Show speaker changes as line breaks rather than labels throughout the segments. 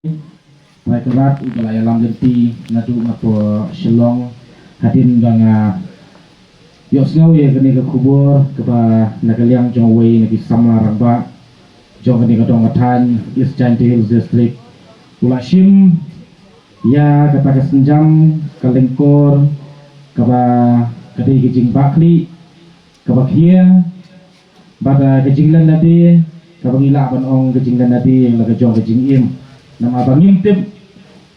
Baik kerat ubalaya lam jenti nadu ngapo Shillong hadin banga yok snow ye kene ke kubur keba nagaliang jong wei nagi samla ramba jong kene ke dong katan East Jainti Hills District ulashim ya kata ke senjam ke lengkor keba kedai ke jing bakli keba kia pada ke jinglan nadi keba ngila ban ong ke jinglan nadi yang laga jong ke jing im nama abang ngintip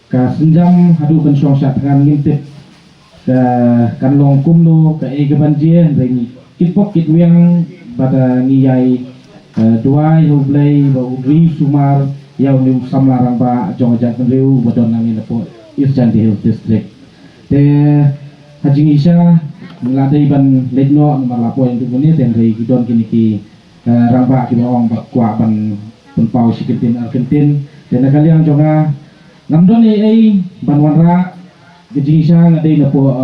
ka senjam hadu kan syong syat dengan ngintip ka kan long kumno ka e banjir ring kitpok kitwiang pada ngiyai duai hublai ba udri sumar yau ni samlarang ba jong jat penriu bodon nangin po East Jainti Hills District de hajing isya meladai ban letno nomor lapo yang dumuni den rei gidon kini ki ramba ki ong ba kwa ban penpau sikitin Argentin dan kalian jonga namdon ai banwanra gejisha ngadai na po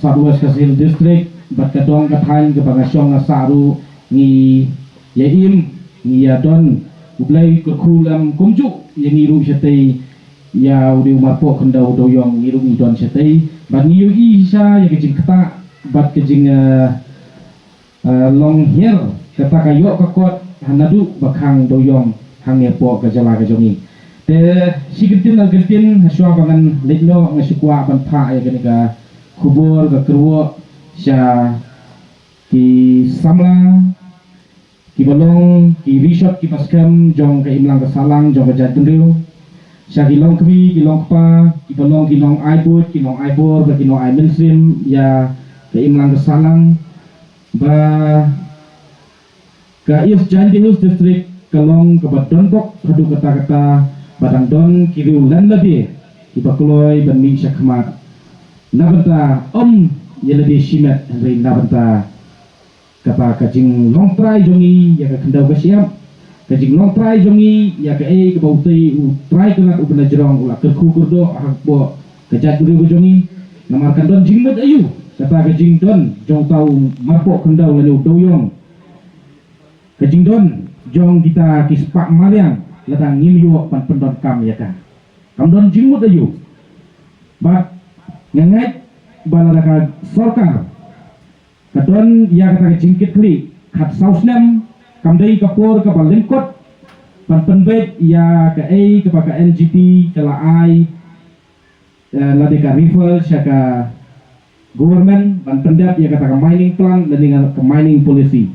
Southwest Kasil District bat kadong kathain ke pangasyong na saru ni yaim ni yadon ublai ke khulam kumju yang iru syatei ya udi marpo kendau doyong iru idon syatei bat ni isa ya kejing kata bat kejing long hair kata kayo kakot hanadu bakhang doyong hangnya po kejala kejongi te sigitin algertin haswa bangan letno ngasukwa ban pha ya kenika kubur ke kerwo sya ki samla ki balong ki resort ki paskam jong ke imlang ke salang jong ke jatundriu sya ki long kbi ki long pa ki balong ki long aibut ki long aibor ki long aimensim ya ke imlang ke salang ba ke East Jainti Hills District kalong kebat donbok hadu kata-kata badang don kiriu lan lebih ibakuloi ban mi syakmat nabanta ya lebih shimet hari nabanta kata kajing long try jongi ya ka kendau ka siap kajing long try jongi ya ka ke bautai u try kenat u bena jerong ula kerku kurdo hakbo kajat guri jongi namarkan don jingmet ayu kata kajing don jong tau marpo kendau lanu doyong kajing don jong kita kispak maliang ladang ngimyo pan pendon kam ya ka kam don jingmut ayu bat ngangai balaraka sorkar kadon ya kata jingkit li khat sausnem kam dei kapor ka balengkot pan penbet ya ka ai ka ka NGP kala ai ladeka rival syaka government pan pendap ya kata ka mining plan dan ka mining policy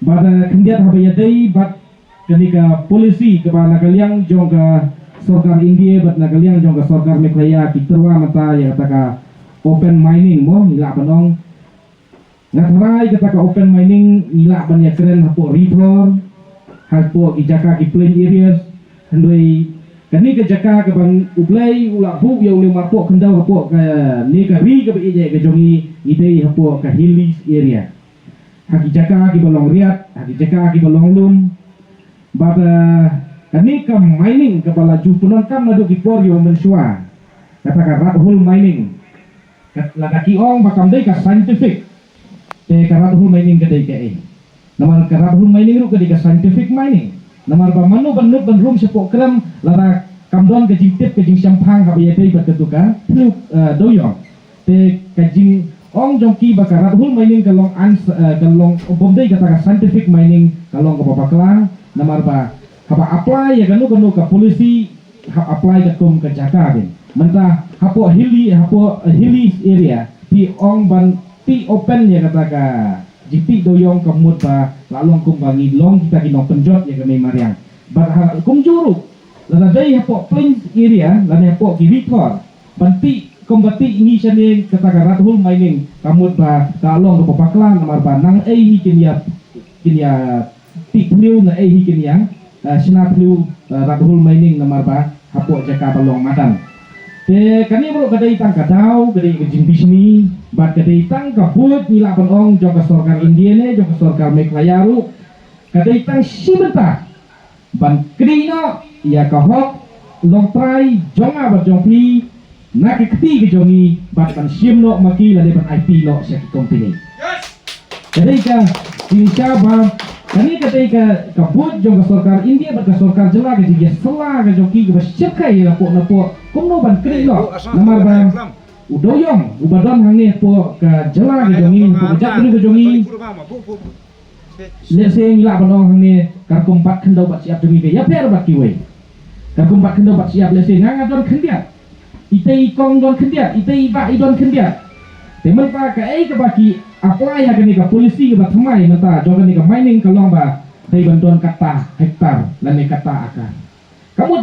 pada kendiat habaya dei bat ketika polisi kepada kalian jongga sorkar India bat nakaliang jongga sorkar Meklaya kiturwa mata ya kataka open mining mo nila banong ngatrai kataka open mining nila ban ya keren hapo river hapo ijaka ki plain areas handoi kani ke jaka ke bang ublai ula bu ya ule marpo kendau hapo ka ni ka ri ke ije ke jongi idei hapo ka hilly area haki jaka ki balong riat haki jaka ki balong lum bada kani ka mining kepala jupunon kam nadu ki poryo mensua kata rat hole mining lada ki ong bakam dei ka scientific te rat hole mining ka dei ke namar rat hole mining ru ka dei ka scientific mining namar ba manu ban nut ban rum sepo kram lada kam don ke jingtip ke jing sampang ka ye dei bat ketuka plu doyong te ka jing ong jongki baka rat hole mining kalong kalong bom dei kata ka scientific mining kalong ka papaklang namar ba haba apply ya kanu ka polisi apply ka kum ka jaka bin mentah hapo hilly area ti ong ban ti open ya kata ka jipi doyong kamut ba lalong kum bangi long kita kinong penjot ya kami mariang bar kum juru lada dai hapo plain area lada hapo kiritor banti kombati ini sane kata ka rat hole mining kamut ba kalong ka papaklan namar ba nang kinya ti pliu na hikin yang sina pliu rat hole mining namar ba hapo jaka balong madan te kani bro kadai tang kadau kadai kejing bisni bat kadai tang kabut nila ong jong sorkar India ne jong sorkar Meklayaru kadai tang sibeta ban krino ya kahok long try jonga bat jongpi nak keti ke jongi bat ban simno maki lade ban IP no syak company kadai ka insya ba Kani ketika kabut jong ke sorkar India ber ke sorkar jela ke jiga sela ke joki ke bersyirkai lapok kumno ban kering lo namar ban udoyong ubadon hangi po ke jela ke jongi po jak dulu ke jongi lese ngila banong hangi karkum pat kendau bat siap jongi ke ya per bat kiwe karkum pat kendau bat siap lese nganga don kendiat itei kong don kendiat itei ba idon kendiat temen pa ke baki apply ya ke polisi ke batmai mata jogan ni ke mining ke long ba dai bandon kata hektar lan ni kata akan kamu